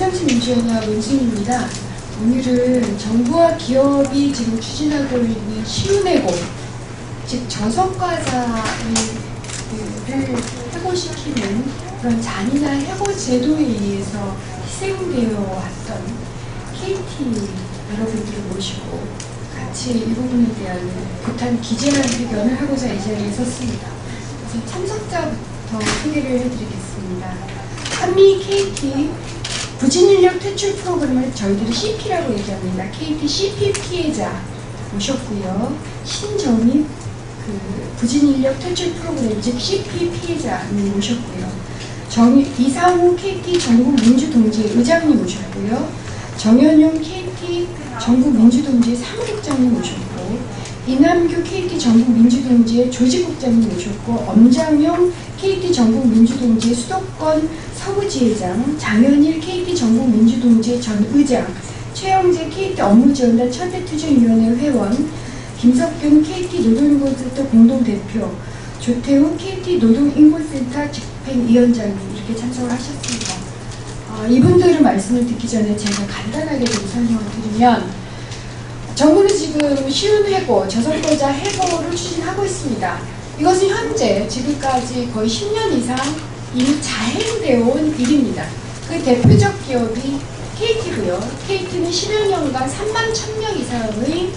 새정치민주연합 문승입니다. 오늘은 정부와 기업이 지금 추진하고 있는 시운해고, 즉 저성과자를 해고시키는 그런 잔인한 해고 제도에 의해서 희생되어 왔던 KT 여러분들을 모시고 같이 이 부분에 대한 부탄 기재한 의견을 하고자 이 자리에 섰습니다. 그래서 참석자부터 소개를 해드리겠습니다. 한미 KT 부진인력 퇴출 프로그램을 저희들이 CP라고 얘기합니다. KT CP 피해자 모셨고요. 신정인 부진인력 퇴출 프로그램 즉 CP 피해자님 모셨고요. 이상우 KT 전국민주동지회 의장님 모셨고요. 정현용 KT 전국민주동지회 사무국장님 모셨고, 이남규 KT 전국민주동지회 조직국장님 모셨고, 엄장용 KT 전국민주동지회 수도권 서부지회장, 장현일 KT 전국민주동지회 전 의장, 최영재 KT 업무지원단 철폐투쟁위원회 회원, 김석균 KT 노동인권센터 공동대표, 조태우 KT 노동인권센터 집행위원장님 이렇게 참석을 하셨습니다. 이분들의 말씀을 듣기 전에 제가 간단하게 좀 설명을 드리면, 정부는 지금 시운해고, 저성과자 해고를 추진하고 있습니다. 이것은 현재 지금까지 거의 10년 이상 이미 자행되어 온 일입니다. 그 대표적 기업이 KT고요. KT는 10여 년간 3만 1000명 이상의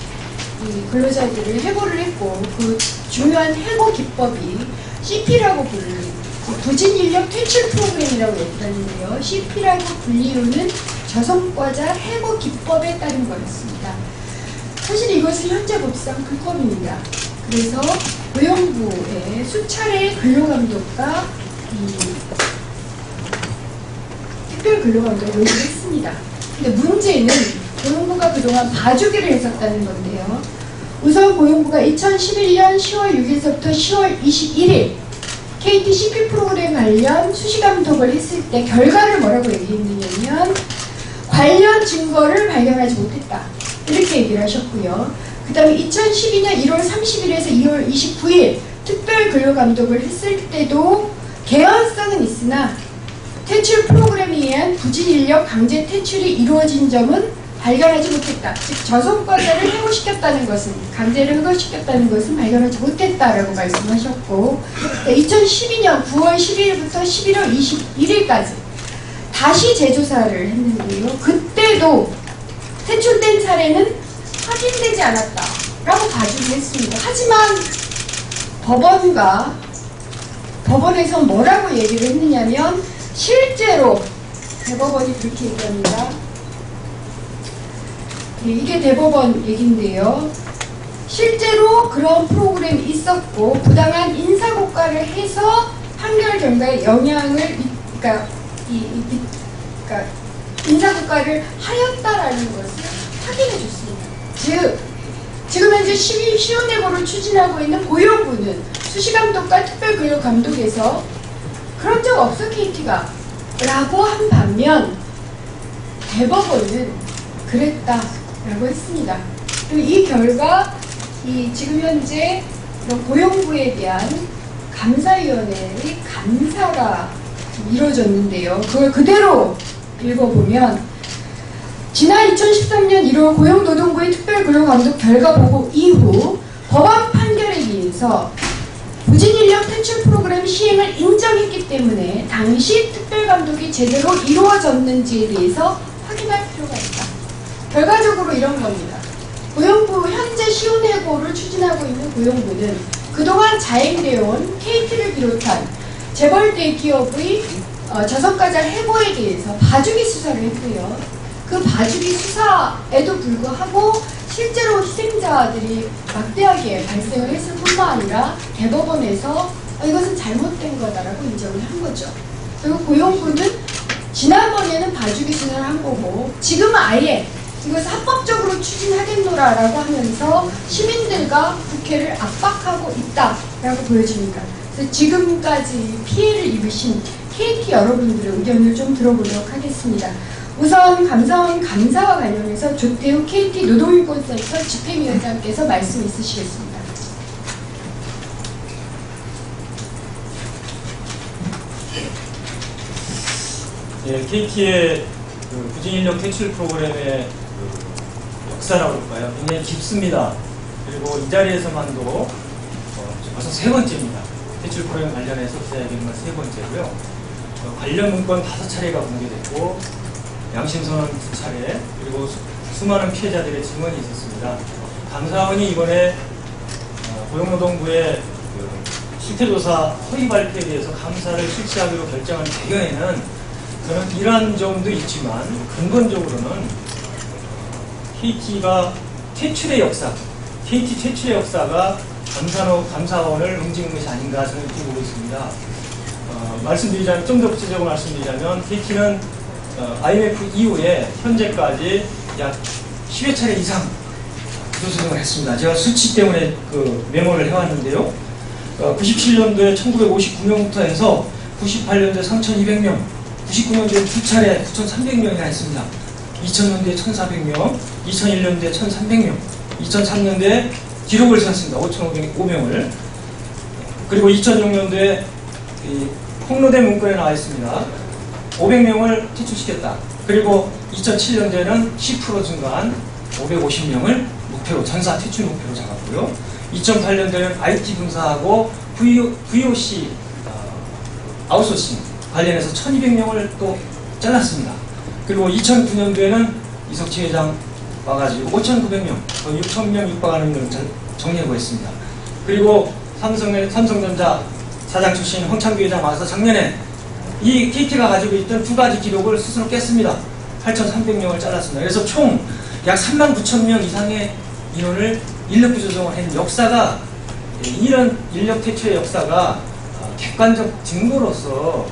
근로자들을 해고를 했고, 그 중요한 해고 기법이 CP라고 부르는 부진인력 퇴출 프로그램이라고 얘기하는데요. CP라고 불리우는 저성과자 해고 기법에 따른 거였습니다. 사실 이것은 현재 법상 불법입니다. 그래서 고용부의 수차례의 근로감독과 특별 근로감독을 요구했습니다. 근데 문제는 고용부가 그동안 봐주기를 했었다는 건데요. 우선 고용부가 2011년 10월 6일서부터 10월 21일 KT CP 프로그램 관련 수시감독을 했을 때 결과를 뭐라고 얘기했느냐면, 관련 증거를 발견하지 못했다, 이렇게 얘기를 하셨고요. 그 다음에 2012년 1월 30일에서 2월 29일 특별 근로감독을 했을 때도 개연성은 있으나 퇴출 프로그램에 의한 부진인력 강제 퇴출이 이루어진 점은 발견하지 못했다. 즉 저성과자를 해고시켰다는 것은, 강제를 해고시켰다는 것은 발견하지 못했다라고 말씀하셨고, 2012년 9월 11일부터 11월 21일까지 다시 재조사를 했는데요. 그때도 퇴출된 사례는 확인되지 않았다라고 봐주기로 했습니다. 하지만 법원에서 뭐라고 얘기를 했느냐면, 실제로 대법원이 그렇게 얘기합니다. 이게 대법원 얘기인데요. 실제로 그런 프로그램이 있었고 부당한 인사고과를 해서 판결 결과에 영향을, 그러니까 인사고과를 하였다라는 것을 확인해 줬습니다. 즉 지금 현재 시운해고를 추진하고 있는 고용부는 수시감독과 특별근로감독에서 그런 적 없어 KT가 라고 한 반면, 대법원은 그랬다라고 했습니다. 그리고 이 결과 지금 현재 고용부에 대한 감사위원회의 감사가 이루어졌는데요. 그걸 그대로 읽어보면, 지난 2013년 1월 고용노동부의 특별근로감독 결과 보고 이후 법원 판결에 의해서 부진인력 퇴출 프로그램 시행을 인정했기 때문에 당시 특별감독이 제대로 이루어졌는지에 대해서 확인할 필요가 있다. 결과적으로 이런 겁니다. 고용부, 현재 시운해고를 추진하고 있는 고용부는 그동안 자행되어 온 KT를 비롯한 재벌 대기업의 저성과자 해고에 대해서 봐주기 수사를 했고요. 그 봐주기 수사에도 불구하고 실제로 희생자들이 막대하게 발생을 했을 뿐만 아니라 대법원에서 이것은 잘못된 거다라고 인정을 한 거죠. 그리고 고용부는 지난번에는 봐주기 수사를 한 거고, 지금은 아예 이것을 합법적으로 추진하겠노라라고 하면서 시민들과 국회를 압박하고 있다라고 보여집니다. 그래서 지금까지 피해를 입으신 KT 여러분들의 의견을 좀 들어보도록 하겠습니다. 우선 감사원 감사와 관련해서 조태우 KT 노동인권센터 집행위원장께서 말씀 있으시겠습니다. 예, KT의 그 부진인력 퇴출 프로그램의 그 역사라고 할까요? 굉장히 깊습니다. 그리고 이 자리에서만도 벌써 세 번째입니다. 퇴출 프로그램 관련해서 기자회견은 세 번째고요. 관련 문건 5차례가 공개됐고 양심선언 2차례, 그리고 수많은 피해자들의 증언이 있었습니다. 감사원이 이번에 고용노동부의 그 실태조사 허위 발표에 대해서 감사를 실시하기로 결정한 배경에는 저는 이러한 점도 있지만 근본적으로는 KT가 퇴출의 역사, KT 퇴출의 역사가 감사원을 움직인 것이 아닌가 저는 이렇게 보고 있습니다. 말씀드리자면, 좀 더 구체적으로 말씀드리자면 KT는 IMF 이후에 현재까지 약 10여 차례 이상 구조조정을 했습니다. 제가 수치 때문에 그 메모를 해왔는데요. 97년도에 1959명부터 해서 98년도에 3,200명, 99년도에 2차례 9,300명이나 했습니다. 2000년도에 1,400명, 2001년도에 1,300명, 2003년도에 기록을 세웠습니다. 5,500명을. 그리고 2006년도에 폭로된 문건에 나와 있습니다. 500명을 퇴출시켰다. 그리고 2007년도에는 10% 증가한 550명을 목표로, 전사 퇴출 목표로 잡았고요. 2008년도에는 IT 분사하고 VOC 아웃소싱 관련해서 1200명을 또 잘랐습니다. 그리고 2009년도에는 이석채 회장 와가지고 5,900명, 6,000명 육박하는 걸 정리하고 있습니다. 그리고 삼성전자 사장 출신 홍창규 회장 와서 작년에 이 KT가 가지고 있던 두 가지 기록을 스스로 깼습니다. 8,300명을 잘랐습니다. 그래서 총 약 39,000명 이상의 인원을 인력부 조정을 한 역사가, 이런 인력 퇴출의 역사가 객관적 증거로서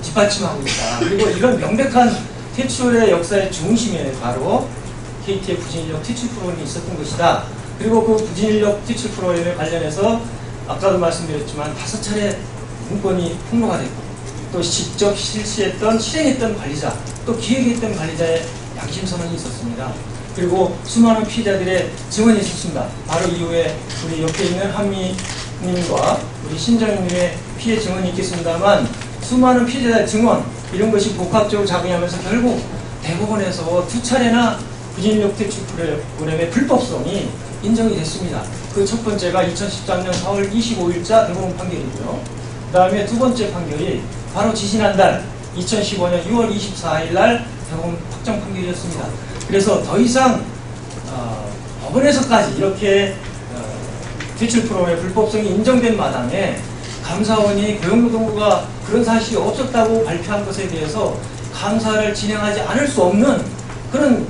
뒷받침하고 있다. 그리고 이런 명백한 퇴출의 역사의 중심에 바로 KT의 부진인력 퇴출 프로그램이 있었던 것이다. 그리고 그 부진인력 퇴출 프로그램에 관련해서 아까도 말씀드렸지만 5차례 문건이 폭로가 됐고, 또 직접 실행했던 관리자, 또 기획했던 관리자의 양심선언이 있었습니다. 그리고 수많은 피해자들의 증언이 있었습니다. 바로 이후에 우리 옆에 있는 한미님과 우리 신정님의 피해 증언이 있겠습니다만, 수많은 피해자의 증언, 이런 것이 복합적으로 작용하면서 결국 대법원에서 2차례나 부진인력 퇴출 프로그램의 불법성이 인정이 됐습니다. 그 첫 번째가 2013년 4월 25일자 대법원 판결이고요. 그 다음에 두 번째 판결이 바로 지지난달 2015년 6월 24일 날 대법원 확정 판결이었습니다. 그래서 더 이상 법원에서까지 이렇게 퇴출 프로그램의 불법성이 인정된 마당에 감사원이 고용노동부가 그런 사실이 없었다고 발표한 것에 대해서 감사를 진행하지 않을 수 없는 그런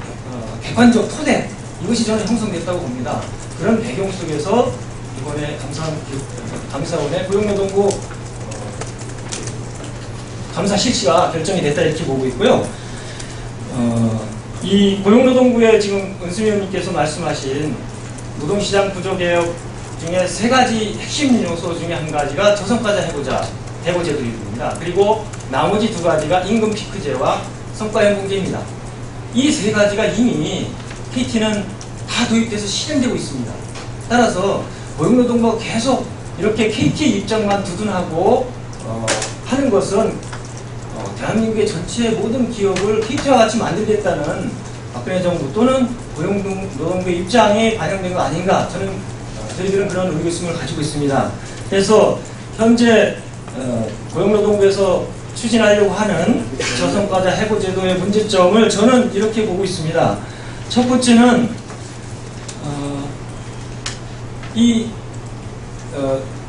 객관적 토대, 이것이 저는 형성됐다고 봅니다. 그런 배경 속에서 이번에 감사원의 고용노동부 감사 실시가 결정이 됐다, 이렇게 보고 있고요. 이 고용노동부의 지금 은수미 의원님께서 말씀하신 노동시장 구조개혁 중에 3가지 핵심 요소 중에 한 가지가 저성과자 해고제도입니다. 그리고 나머지 2가지가 임금 피크제와 성과연공제입니다. 이 3가지가 이미 KT는 다 도입돼서 실행되고 있습니다. 따라서 고용노동부가 계속 이렇게 KT 입장만 두둔하고 하는 것은 대한민국의 전체 모든 기업을 KT와 같이 만들겠다는 박근혜 정부 또는 고용노동부의 입장이 반영된 거 아닌가, 저희들은 그런 의구심을 가지고 있습니다. 그래서 현재 고용노동부에서 추진하려고 하는 저성과자 해고제도의 문제점을 저는 이렇게 보고 있습니다. 첫 번째는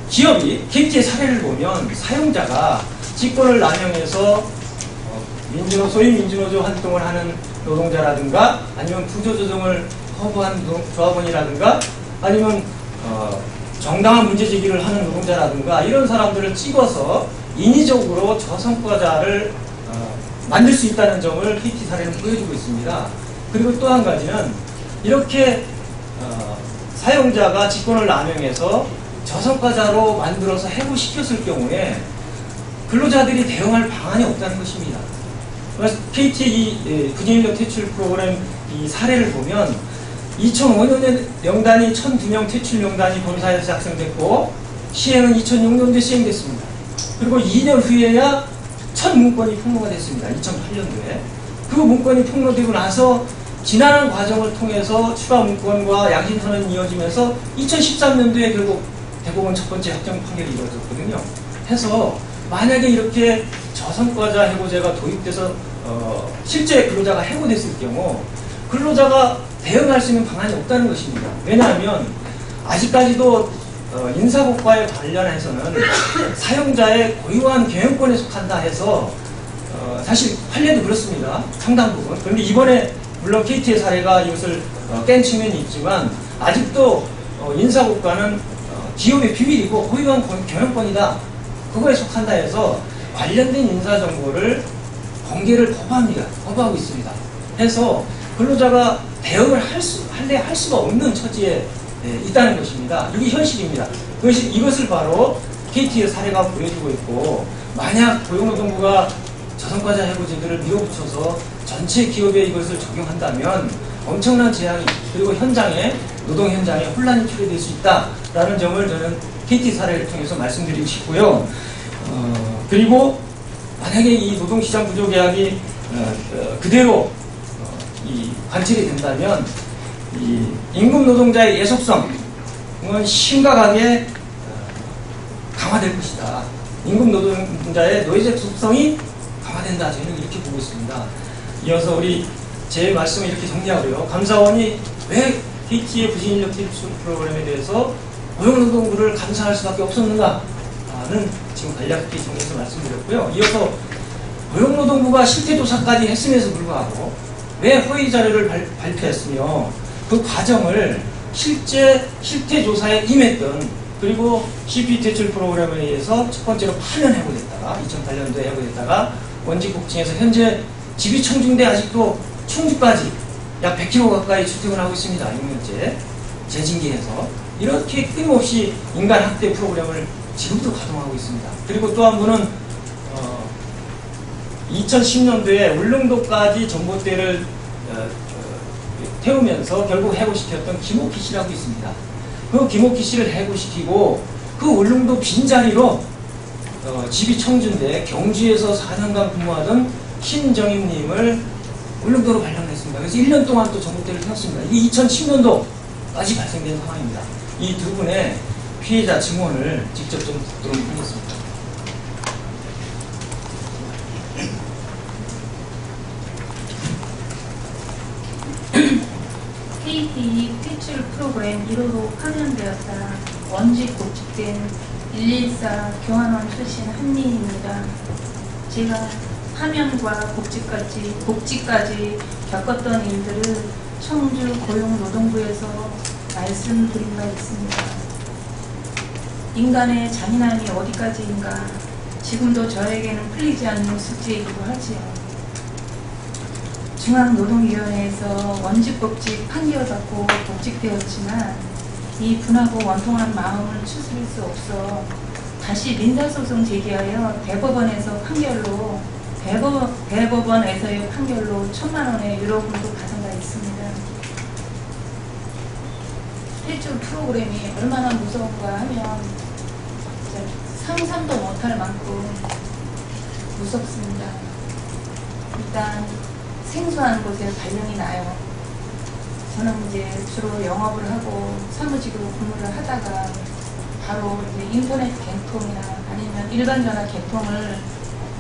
기업이 KT의 사례를 보면 사용자가 직권을 남용해서 소위 민주노조 활동을 하는 노동자라든가, 아니면 구조조정을 거부한 조합원이라든가, 아니면 정당한 문제제기를 하는 노동자라든가, 이런 사람들을 찍어서 인위적으로 저성과자를 만들 수 있다는 점을 KT 사례는 보여주고 있습니다. 그리고 또 한 가지는 이렇게 사용자가 직권을 남용해서 저성과자로 만들어서 해고시켰을 경우에 근로자들이 대응할 방안이 없다는 것입니다. KT의 이 부진인력 퇴출 프로그램 이 사례를 보면 2005년에 명단이 1,002명 퇴출 명단이 본사에서 작성됐고 시행은 2006년도에 시행됐습니다. 그리고 2년 후에야 첫 문건이 폭로가 됐습니다. 2008년도에. 그 문건이 폭로되고 나서 지난한 과정을 통해서 추가 문건과 양심선언이 이어지면서 2013년도에 결국 대법원 첫 번째 확정 판결이 이루어졌거든요. 해서 만약에 이렇게 저성과자 해고제가 도입돼서 실제 근로자가 해고됐을 경우 근로자가 대응할 수 있는 방안이 없다는 것입니다. 왜냐하면 아직까지도 인사고과에 관련해서는 사용자의 고유한 경영권에 속한다 해서 사실 판례도 그렇습니다. 상당 부분. 그런데 이번에 물론 KT의 사례가 이것을 깬 측면이 있지만 아직도 인사고과는 기업의 비밀이고 고유한 경영권이다. 그거에 속한다 해서 관련된 인사정보를 공개를 거부하고 있습니다. 해서 근로자가 대응을 할 수가 없는 처지에 있다는 것입니다. 이게 현실입니다. 이것을 바로 KT의 사례가 보여주고 있고, 만약 고용노동부가 저성과자 해고제도를 밀어붙여서 전체 기업에 이것을 적용한다면 엄청난 재앙이, 그리고 노동 현장에 혼란이 초래될 수 있다라는 점을 저는 KT 사례를 통해서 말씀드리고 싶고요. 그리고 만약에 이 노동시장 구조개혁이 그대로 관철이 된다면 이 임금 노동자의 예속성은 심각하게 강화될 것이다. 임금 노동자의 노예적 속성이 강화된다. 저희는 이렇게 보고 있습니다. 이어서 제 말씀을 이렇게 정리하고요. 감사원이 왜 KT의 부진인력 퇴출 프로그램에 대해서 고용노동부를 감사할 수밖에 없었는가는 지금 간략하게 정리해서 말씀드렸고요. 이어서 고용노동부가 실태조사까지 했음에도 불구하고 왜 허위 자료를 발표했으며 그 과정을 실태조사에 임했던, 그리고 CP 퇴출 프로그램에 의해서 첫 번째로 8년 해고됐다가 2008년도에 해고됐다가 원직 복층에서 현재 집이 청중돼 아직도 충주까지 약 100km 가까이 출퇴근하고 있습니다. 6년째 재징계해서 이렇게 끊임없이 인간 학대 프로그램을 지금도 가동하고 있습니다. 그리고 또 한 분은 2010년도에 울릉도까지 전봇대를 태우면서 결국 해고시켰던 김옥희 씨라고 있습니다. 그 김옥희 씨를 해고시키고 그 울릉도 빈자리로 집이 청주인데 경주에서 4년간 근무하던 신정임님을 울릉도로 발령했습니다. 그래서 1년 동안 또 전봇대를 태웠습니다. 이게 2010년도까지 발생된 상황입니다. 이 두 분의 피해자 증언을 직접 좀 듣도록 하겠습니다. KT 퇴출 프로그램 1호로 파견되었다. 원직 복직된 114 교환원 출신 한민입니다. 제가 파면과 복직까지 겪었던 일들을 청주 고용노동부에서 말씀드린 바 있습니다. 인간의 잔인함이 어디까지인가 지금도 저에게는 풀리지 않는 숙제이기도 하지요. 중앙노동위원회에서 원직복직 판결받고 복직되었지만 이 분하고 원통한 마음을 추스릴 수 없어 다시 민사소송 제기하여 대법원에서의 판결로 1,000만 원의 유로금도 받은 바 있습니다. 퇴출 프로그램이 얼마나 무서운가 하면 상상도 못할 만큼 무섭습니다. 일단 생소한 곳에 발령이 나요. 저는 이제 주로 영업을 하고 사무직으로 근무를 하다가 바로 이제 인터넷 개통이나 아니면 일반 전화 개통을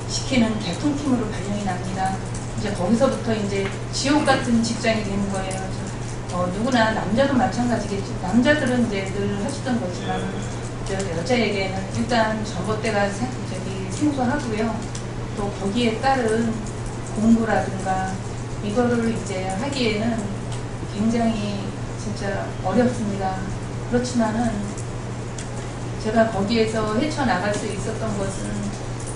시키는 개통팀으로 발령이 납니다. 이제 거기서부터 이제 지옥 같은 직장이 되는 거예요. 누구나 남자도 마찬가지겠죠. 남자들은 이제 늘 하시던 거지만 여자에게는 일단 전봇대가 생소하고요. 또 거기에 따른 공부라든가 이거를 이제 하기에는 굉장히 진짜 어렵습니다. 그렇지만은 제가 거기에서 헤쳐나갈 수 있었던 것은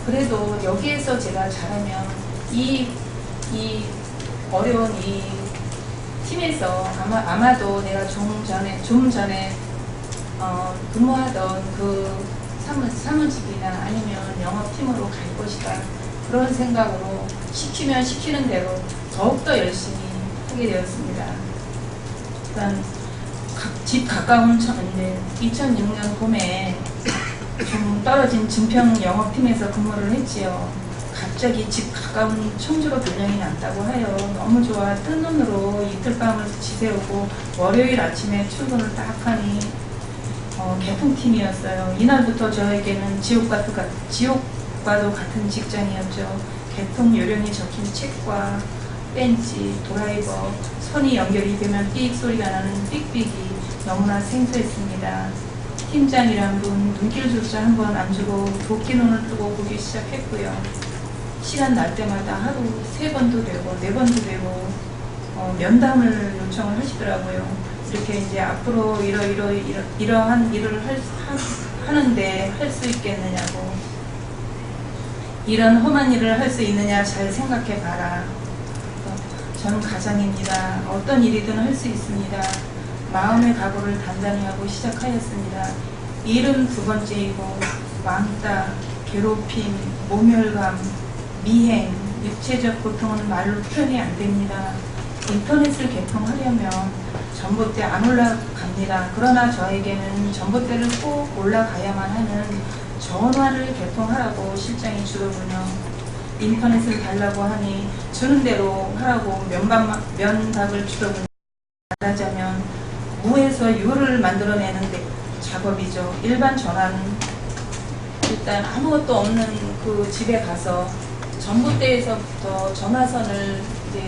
그래도 여기에서 제가 잘하면 이 어려운 이 팀에서 아마도 내가 좀 전에 근무하던 그 사무직이나 아니면 영업팀으로 갈 것이다. 그런 생각으로 시키면 시키는 대로 더욱더 열심히 하게 되었습니다. 일단 집 가까운 2006년 봄에 좀 떨어진 증평 영업팀에서 근무를 했지요. 갑자기 집 가까운 청주로 변형이 났다고 해요. 너무 좋아. 뜬 눈으로 이틀 밤을 지새우고 월요일 아침에 출근을 딱 하니 개통팀이었어요. 이날부터 저에게는 지옥과도 같은 직장이었죠. 개통 요령이 적힌 책과 벤치, 드라이버, 손이 연결이 되면 삑 소리가 나는 삑삑이 너무나 생소했습니다. 팀장이란 분 눈길조차 한 번 안 주고 도끼눈을 뜨고 보기 시작했고요. 시간 날 때마다 하루 3번도 되고 4번도 되고 면담을 요청을 하시더라고요. 이렇게 이제 앞으로 이러한 일을 하는데 할 수 있겠느냐고, 이런 험한 일을 할 수 있느냐 잘 생각해 봐라. 저는 가장입니다. 어떤 일이든 할 수 있습니다. 마음의 각오를 단단히 하고 시작하였습니다. 일은 2번째이고 왕따, 괴롭힘, 모멸감, 미행, 육체적 고통은 말로 표현이 안 됩니다. 인터넷을 개통하려면 전봇대 안 올라갑니다. 그러나 저에게는 전봇대를 꼭 올라가야만 하는 전화를 개통하라고 실장이 주더군요. 인터넷을 달라고 하니 주는 대로 하라고 면박을 주더군요. 말하자면 무에서 유를 만들어내는 작업이죠. 일반 전화는 일단 아무것도 없는 그 집에 가서 전봇대에서부터 전화선을 이제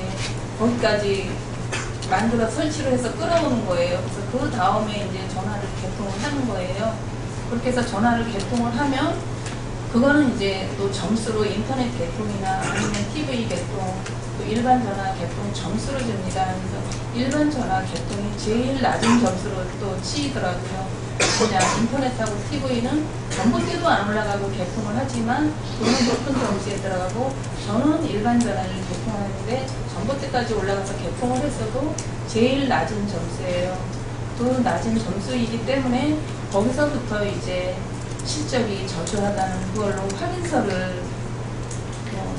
거기까지 만들어 설치를 해서 끌어오는 거예요. 그래서 그 다음에 이제 전화를 개통을 하는 거예요. 그렇게 해서 전화를 개통을 하면 그거는 이제 또 점수로 인터넷 개통이나 아니면 TV 개통, 또 일반 전화 개통 점수를 줍니다. 그래서 일반 전화 개통이 제일 낮은 점수로 또 치이더라고요. 그냥 인터넷하고 TV는 전봇대도 안 올라가고 개통을 하지만 돈은 높은 점수에 들어가고, 저는 일반 전화를 개통하는데 전봇대까지 올라가서 개통을 했어도 제일 낮은 점수예요. 그 낮은 점수이기 때문에 거기서부터 이제 실적이 저조하다는 그걸로 확인서를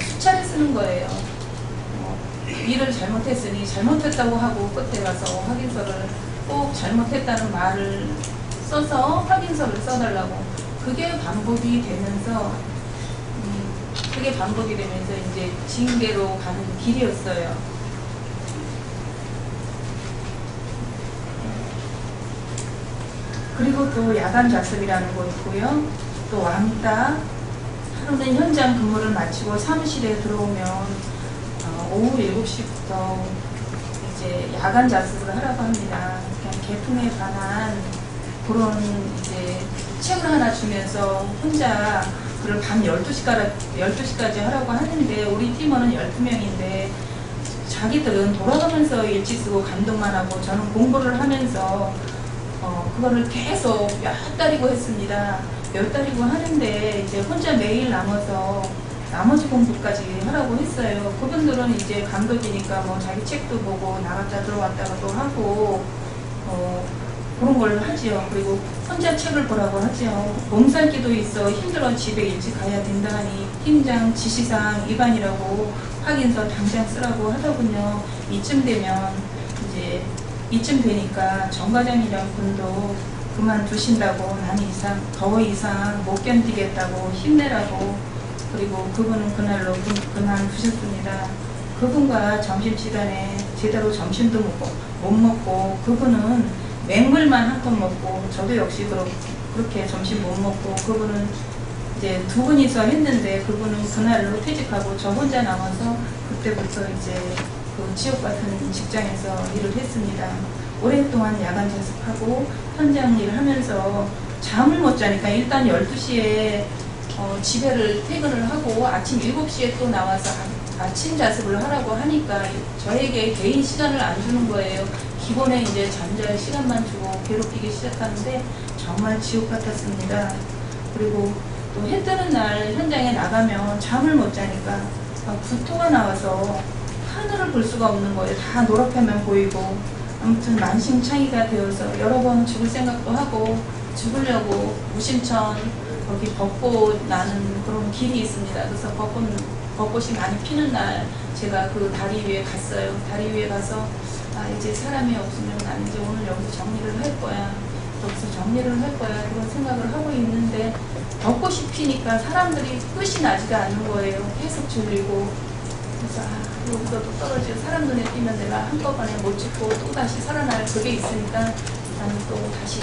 수차례 쓰는 거예요. 일을 잘못했으니 잘못했다고 하고 끝에 가서 확인서를 꼭 잘못했다는 말을 써서 확인서를 써달라고. 그게 반복이 되면서 이제 징계로 가는 길이었어요. 그리고 또 야간 좌습이라는 거 있고요. 또 왕따, 하루는 현장 근무를 마치고 사무실에 들어오면 오후 7시부터 이제 야간 좌습을 하라고 합니다. 그냥 개통에 관한 그런 이제 책을 하나 주면서 혼자 그걸 밤 12시까지 하라고 하는데, 우리 팀원은 12명인데 자기들은 돌아가면서 일찍 쓰고 감독만 하고, 저는 공부를 하면서 그거를 계속 몇 달이고 했습니다. 몇 달이고 하는데 이제 혼자 매일 남아서 나머지 공부까지 하라고 했어요. 그분들은 이제 감독이니까 뭐 자기 책도 보고 나갔다 들어왔다가도 하고 그런 걸 하지요. 그리고 혼자 책을 보라고 하지요. 몸살기도 있어 힘들어 집에 일찍 가야 된다 하니 팀장 지시사항 위반이라고 확인서 당장 쓰라고 하더군요. 이쯤 되니까 정 과장이랑 분도 그만두신다고, 난 더 이상 못 견디겠다고 힘내라고. 그리고 그분은 그날로 그만두셨습니다. 그분과 점심시간에 제대로 점심도 못 먹고, 그분은 맹물만 한 컵 먹고, 저도 역시 그렇게 점심 못 먹고, 그분은 이제 2분이서 했는데 그분은 그날로 퇴직하고 저 혼자 남아서 그때부터 이제 그 지옥 같은 직장에서 일을 했습니다. 오랫동안 야간 자습하고 현장 일을 하면서 잠을 못 자니까 일단 12시에 집에를 퇴근을 하고 아침 7시에 또 나와서 아침 자습을 하라고 하니까 저에게 개인 시간을 안 주는 거예요. 기본에 이제 잠잘 시간만 주고 괴롭히기 시작하는데 정말 지옥 같았습니다. 그리고 또 해 뜨는 날 현장에 나가면 잠을 못 자니까 구토가 나와서 하늘을 볼 수가 없는 거예요. 다 노랗게만 보이고. 아무튼 만신창이가 되어서 여러 번 죽을 생각도 하고, 죽으려고 무심천 거기 벚꽃 나는 그런 길이 있습니다. 그래서 벚꽃이 많이 피는 날 제가 그 다리 위에 갔어요. 다리 위에 가서 이제 사람이 없으면 난 이제 오늘 여기서 정리를 할 거야. 거기서 정리를 할 거야 이런 생각을 하고 있는데 벚꽃이 피니까 사람들이 끝이 나지가 않는 거예요. 계속 졸리고 그래서 여기서 또 떨어지고 사람 눈에 띄면 내가 한꺼번에 못 찍고 또 다시 살아날 그게 있으니까 나는 또 다시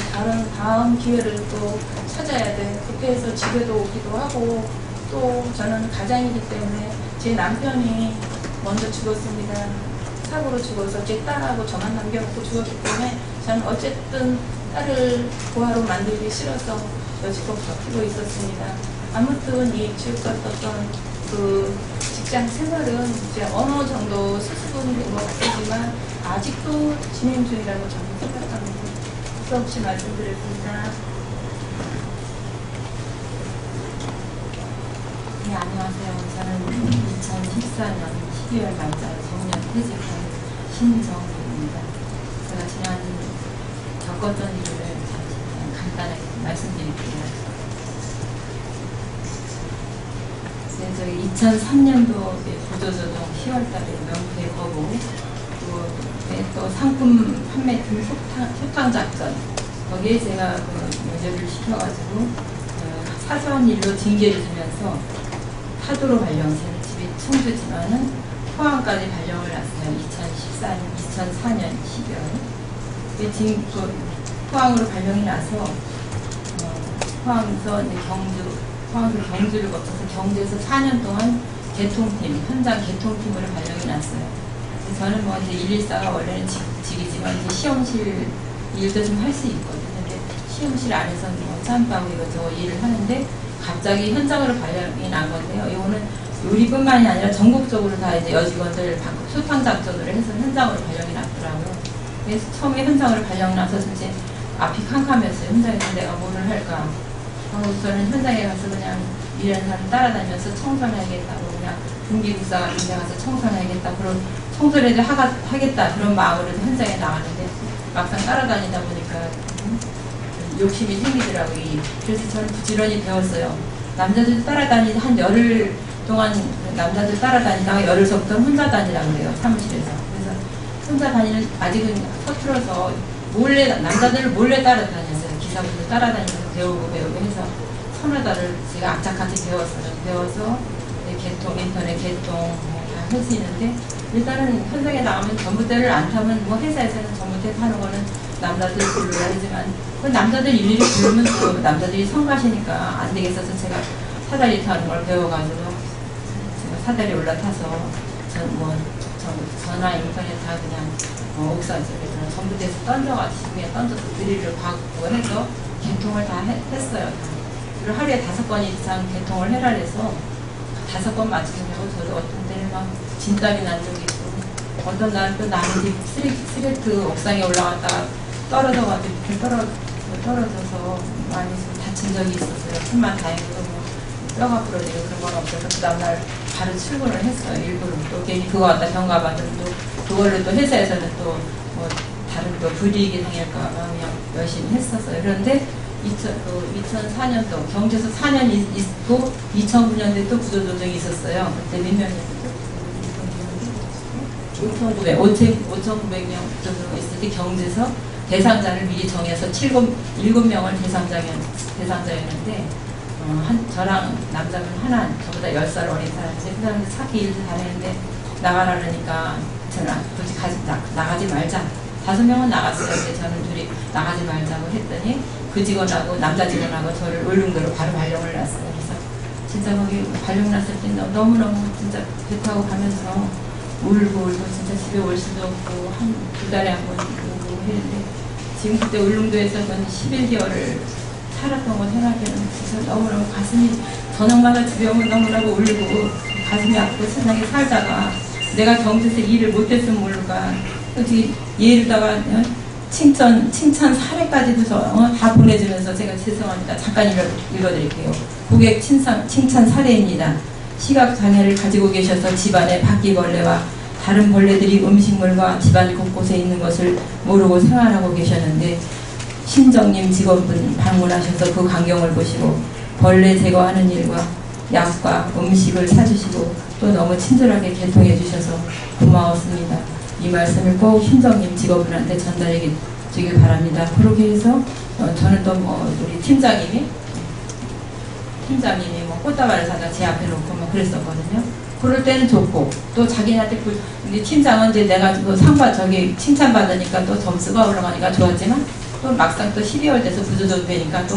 다음 기회를 또 찾아야 돼. 그렇게 해서 집에도 오기도 하고 또 저는 가장이기 때문에 제 남편이 먼저 죽었습니다. 사고로 죽어서 제 딸하고 저만 남겨놓고 죽었기 때문에 저는 어쨌든 딸을 고아로 만들기 싫어서 여지껏 버티고 있었습니다. 아무튼 이 지옥같았던 그 직장 생활은 이제 어느 정도 수습은 된 것 같지만 아직도 진행 중이라고 저는 생각합니다. 수없이 말씀드렸습니다. 네, 안녕하세요. 저는 2014년 12월 말자에 정년 퇴직한 신정입니다. 제가 지난 겪었던 일을 그냥 간단하게 말씀드릴게요. 네, 저희 2003년도 구조조정 10월달에 명부에 거고 또 상품 판매 등 소탕 작전 거기에 제가 면접을 시켜가지고 사소한 일로 징계를 주면서 타도로 발령, 저는 집이 청주지만은 포항까지 발령을 났어요. 2004년 12월. 포항으로 발령이 나서 포항에서 경주를 거쳐서 경주에서 4년 동안 개통팀, 현장 개통팀으로 발령이 났어요. 저는 뭐 이제 114가 원래는 직이지만 이제 시험실 일도 좀 할 수 있거든요. 근데 시험실 안에서 뭐 짬바고 이것저것 일을 하는데 갑자기 현장으로 발령이 난 건데요. 이거는 요리뿐만이 아니라 전국적으로 다 이제 여직원들 소탕 작전으로 해서 현장으로 발령이 났더라고요. 그래서 처음에 현장으로 발령 나서 진짜 앞이 캄캄했어요. 현장에서 내가 뭐를 할까. 저는 현장에 가서 그냥 일하는 사람 따라다니면서 청소해야겠다고 그냥 분기국사 같은 데 가서 청소해야겠다. 그런 청소를 하겠다. 그런 마음으로 현장에 나가는데 막상 따라다니다 보니까 욕심이 생기더라고요. 그래서 저는 부지런히 배웠어요. 남자들 따라다니다 한 열흘 동안 남자들 따라다니다가 열흘서부터 혼자 다니라고 그래요. 사무실에서. 그래서 혼자 다니는 아직은 서툴러서 남자들을 몰래 따라다녔어요. 기사분들 따라다니면서 배우고 해서 서너 달을 제가 악착같이 배웠어요. 배워서 인터넷 개통 다 할 수 있는데 일단은 현장에 나가면 전봇대를 안 타면 뭐 회사에서는 전봇대 타는 거는 남자들 불러야 하지만 그 남자들 일일이 부르면 또 남자들이 성가시니까 안 되겠어서 제가 사다리 타는 걸 배워가지고 제가 사다리 올라타서 전화 인터넷 다 그냥 옥사지에서 전봇대에서 던져가지고 그냥 던져서 드릴을 박고 해서 개통을 다 했어요. 그리고 하루에 5번 이상 개통을 해라 해서 5번 맞추려고 저도 어떤 때는 막 진땀이 난 적이 있고 어떤 날은 또 나무집 스레트 옥상에 올라갔다가 떨어져가지고 이렇게 떨어져서 많이 좀 다친 적이 있었어요. 천만 다행히도 뭐 뼈가 부러지고 그런 건 없어서 그 다음날 바로 출근을 했어요. 일부러 또 괜히 그거 갖다 경과받으면 또 그걸로 또 회사에서는 또 뭐 다른 또 불이익이 당할까 봐 그냥 열심히 했었어요. 그런데 2004년도 경주에서 4년 있고 2009년도에 또 구조조정이 있었어요. 그때 몇 명이었죠? 5,900명 구조조정 있을 때 경주에서 대상자를 미리 정해서 7명을 대상자였는데 저랑 남자분 하나 저보다 10살 어린 사람인데 그 사람들 차기 일도 잘했는데 나가라 그러니까 저는 굳이 나가지 말자. 5명은 나갔어요. 근데 저는 둘이 나가지 말자고 했더니 그 직원하고 남자 직원하고 저를 울릉도로 바로 발령을 났어요. 그래서 진짜 거기 발령 났을 때 너무너무 진짜 배 타고 가면서 울고 진짜 집에 올 수도 없고 한 2달에 한 번 오고 했는데 지금 그때 울릉도에서 한 11개월을 살았던 거 생각하면 진짜 너무너무 가슴이 저녁마다 집에 오면 너무나고 울고 가슴이 아프고 세상에 살다가 내가 경주에서 일을 못했으면 모를까 어떻게 얘를다가 칭찬 사례까지도 다 보내주면서 제가 죄송합니다. 잠깐 읽어드릴게요. 고객 칭찬 사례입니다. 시각장애를 가지고 계셔서 집안에 바퀴벌레와 다른 벌레들이 음식물과 집안 곳곳에 있는 것을 모르고 생활하고 계셨는데 신정님 직원분 방문하셔서 그 광경을 보시고 벌레 제거하는 일과 약과 음식을 사주시고 또 너무 친절하게 개통해 주셔서 고마웠습니다. 이 말씀을 꼭 신정님 직원분한테 전달해 주길 바랍니다. 그렇게 해서 저는 또 뭐 우리 팀장님이 뭐 꽃다발을 사다 제 앞에 놓고 뭐 그랬었거든요. 그럴 때는 좋고 또 자기한테 근데 팀장은 이제 내가 그 저기 칭찬받으니까 또 점수가 올라가니까 좋았지만 또 막상 또 12월 돼서 부조정 되니까 또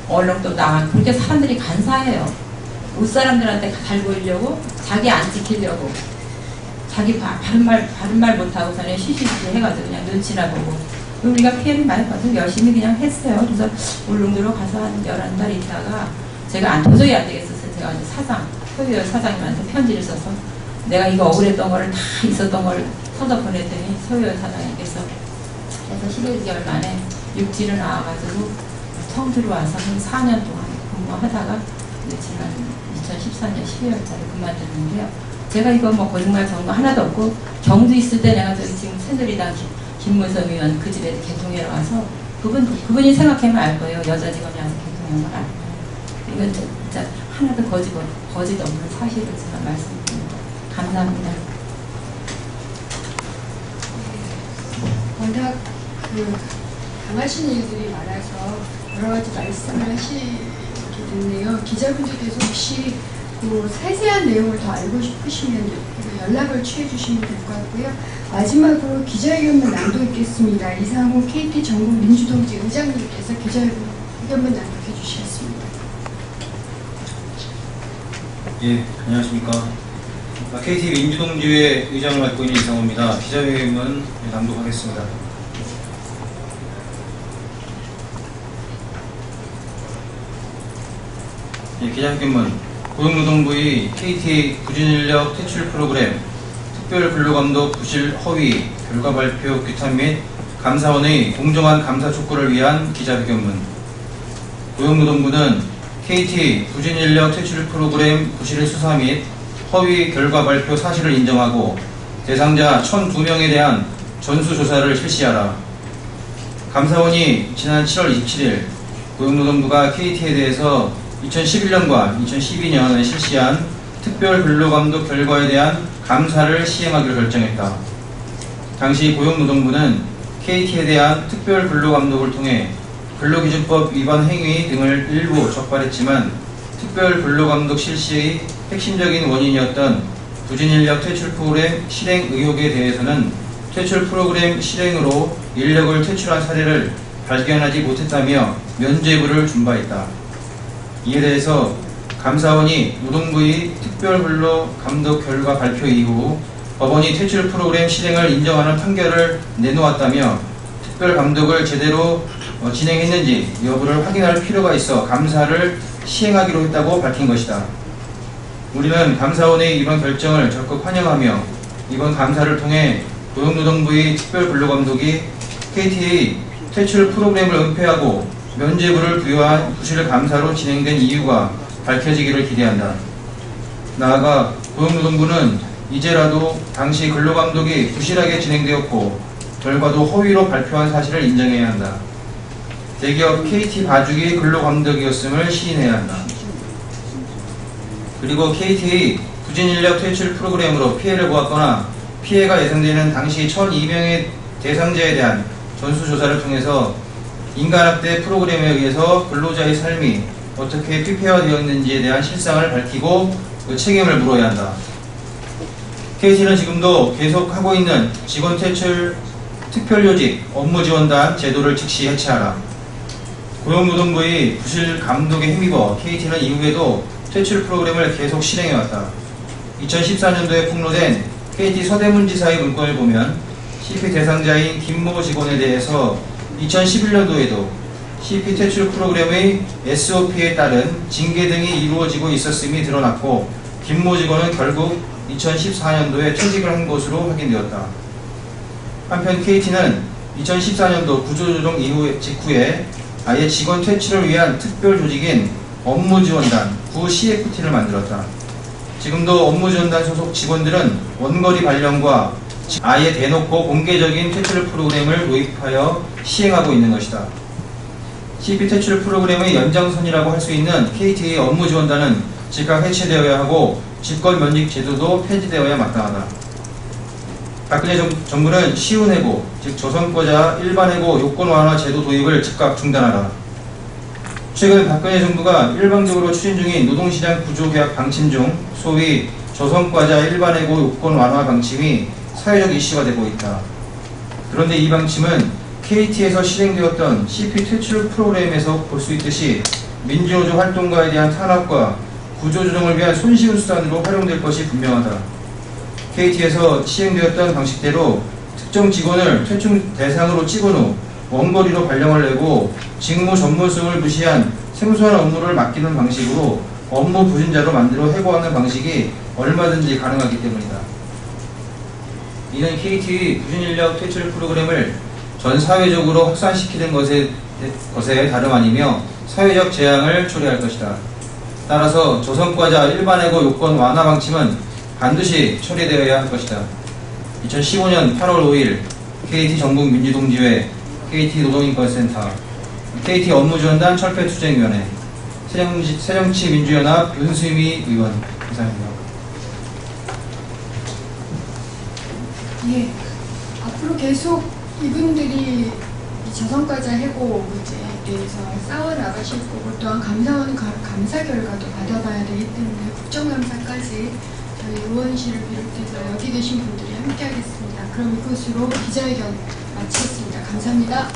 얼른 또 나가고 그렇게 사람들이 간사해요. 윗사람들한테 잘 보이려고 자기 안 지키려고 자기 바른 말 못하고 그냥 쉬쉬쉬 해가지고 그냥 눈치나 보고 우리가 피해를 많이 받아서 열심히 그냥 했어요. 그래서 울릉도로 가서 한 11달 있다가 제가 도저히 안 되겠어서 제가 이제 소유열 사장님한테 편지를 써서 내가 이거 억울했던 거를 다 있었던 걸 써서 보냈더니 소유열 사장님께서 그래서 11개월 만에 육지를 나와가지고 처음 들어와서 한 4년 동안 근무하다가 이제 지난 2014년 12월달에 그만뒀는데요. 제가 이거 뭐 거짓말 정도 하나도 없고 경주 있을 때 내가 저기 지금 새누리당 김문성 의원 그 집에 개통회로 와서 그분이 생각하면 알 거예요. 여자 직원이 와서 개통한 걸 알 거예요. 이건 진짜 하나도 거짓 없는 사실을 제가 말씀드립니다. 감사합니다. 워낙 당하신 일들이 많아서 여러 가지 말씀을 하시게 됐네요. 기자분들께서 혹시 세세한 내용을 더 알고 싶으시면 연락을 취해 주시면 될 것 같고요. 마지막으로 기자회견문 낭독있겠습니다. 이상호 KT 전국 민주동지 의장님께서 기자회견문 낭독해 주시겠습니다. 예, 안녕하십니까. KT 민주동지회 의장을 맡고 있는 이상호입니다. 기자회견문 낭독하겠습니다. 예, 기자회견문. 고용노동부의 KT 부진인력 퇴출 프로그램 특별근로감독 부실 허위 결과 발표 규탄 및 감사원의 공정한 감사 촉구를 위한 기자회견문. 고용노동부는 KT 부진인력 퇴출 프로그램 부실 수사 및 허위 결과 발표 사실을 인정하고 대상자 1,002명에 대한 전수조사를 실시하라. 감사원이 지난 7월 27일 고용노동부가 KT에 대해서 2011년과 2012년에 실시한 특별근로감독 결과에 대한 감사를 시행하기로 결정했다. 당시 고용노동부는 KT에 대한 특별근로감독을 통해 근로기준법 위반 행위 등을 일부 적발했지만 특별근로감독 실시의 핵심적인 원인이었던 부진인력 퇴출 프로그램 실행 의혹에 대해서는 퇴출 프로그램 실행으로 인력을 퇴출한 사례를 발견하지 못했다며 면죄부를 준 바 있다. 이에 대해서 감사원이 노동부의 특별근로감독 결과 발표 이후 법원이 퇴출 프로그램 실행을 인정하는 판결을 내놓았다며 특별감독을 제대로 진행했는지 여부를 확인할 필요가 있어 감사를 시행하기로 했다고 밝힌 것이다. 우리는 감사원의 이번 결정을 적극 환영하며 이번 감사를 통해 고용노동부의 특별근로감독이 KT의 퇴출 프로그램을 은폐하고 면죄부를 부여한 부실 감사로 진행된 이유가 밝혀지기를 기대한다. 나아가 고용노동부는 이제라도 당시 근로감독이 부실하게 진행되었고 결과도 허위로 발표한 사실을 인정해야 한다. 대기업 KT 봐주기 근로감독이었음을 시인해야 한다. 그리고 KT의 부진인력 퇴출 프로그램으로 피해를 보았거나 피해가 예상되는 당시 1,002명의 대상자에 대한 전수조사를 통해서 인간학대 프로그램에 의해서 근로자의 삶이 어떻게 피폐화되었는지에 대한 실상을 밝히고 그 책임을 물어야 한다. KT는 지금도 계속하고 있는 직원 퇴출 특별요직 업무지원단 제도를 즉시 해체하라. 고용노동부의 부실 감독에 힘입어 KT는 이후에도 퇴출 프로그램을 계속 실행해왔다. 2014년도에 폭로된 KT 서대문지사의 문건을 보면 CP 대상자인 김모 직원에 대해서 2011년도에도 CP 퇴출 프로그램의 SOP에 따른 징계 등이 이루어지고 있었음이 드러났고 김모 직원은 결국 2014년도에 퇴직을 한 것으로 확인되었다. 한편 KT는 2014년도 구조조정 직후에 아예 직원 퇴출을 위한 특별조직인 업무지원단 (구CFT를) 만들었다. 지금도 업무지원단 소속 직원들은 원거리 발령과 아예 대놓고 공개적인 퇴출 프로그램을 도입하여 시행하고 있는 것이다. CP 퇴출 프로그램의 연장선이라고 할 수 있는 KT의 업무지원단은 즉각 해체되어야 하고 직권면직 제도도 폐지되어야 마땅하다. 박근혜 정부는 시운해고, 즉 저성과자 일반해고 요건 완화 제도 도입을 즉각 중단하라. 최근 박근혜 정부가 일방적으로 추진 중인 노동시장 구조개혁 방침 중 소위 저성과자 일반해고 요건 완화 방침이 사회적 이슈가 되고 있다. 그런데 이 방침은 KT에서 실행되었던 CP 퇴출 프로그램에서 볼 수 있듯이 민주노조 활동가에 대한 탄압과 구조조정을 위한 손쉬운 수단으로 활용될 것이 분명하다. KT에서 시행되었던 방식대로 특정 직원을 퇴출 대상으로 찍은 후 원거리로 발령을 내고 직무 전문성을 무시한 생소한 업무를 맡기는 방식으로 업무 부진자로 만들어 해고하는 방식이 얼마든지 가능하기 때문이다. 이는 KT의 부진인력 퇴출 프로그램을 전 사회적으로 확산시키는 것에 다름 아니며 사회적 재앙을 초래할 것이다. 따라서 저성과자 일반해고 요건 완화 방침은 반드시 처리되어야 할 것이다. 2015년 8월 5일 KT 전국민주동지회, KT 노동인권센터, KT 업무지원단 철폐투쟁위원회, 새정치민주연합 윤수미 의원, 이상입니다. 예, 앞으로 계속 이분들이 이 저성과자 해고 문제에 대해서 싸워 나가실 거고, 또한 감사원 감사 결과도 받아봐야 되기 때문에 국정감사까지 저희 의원실을 비롯해서 여기 계신 분들이 함께하겠습니다. 그럼 이것으로 기자회견 마치겠습니다. 감사합니다.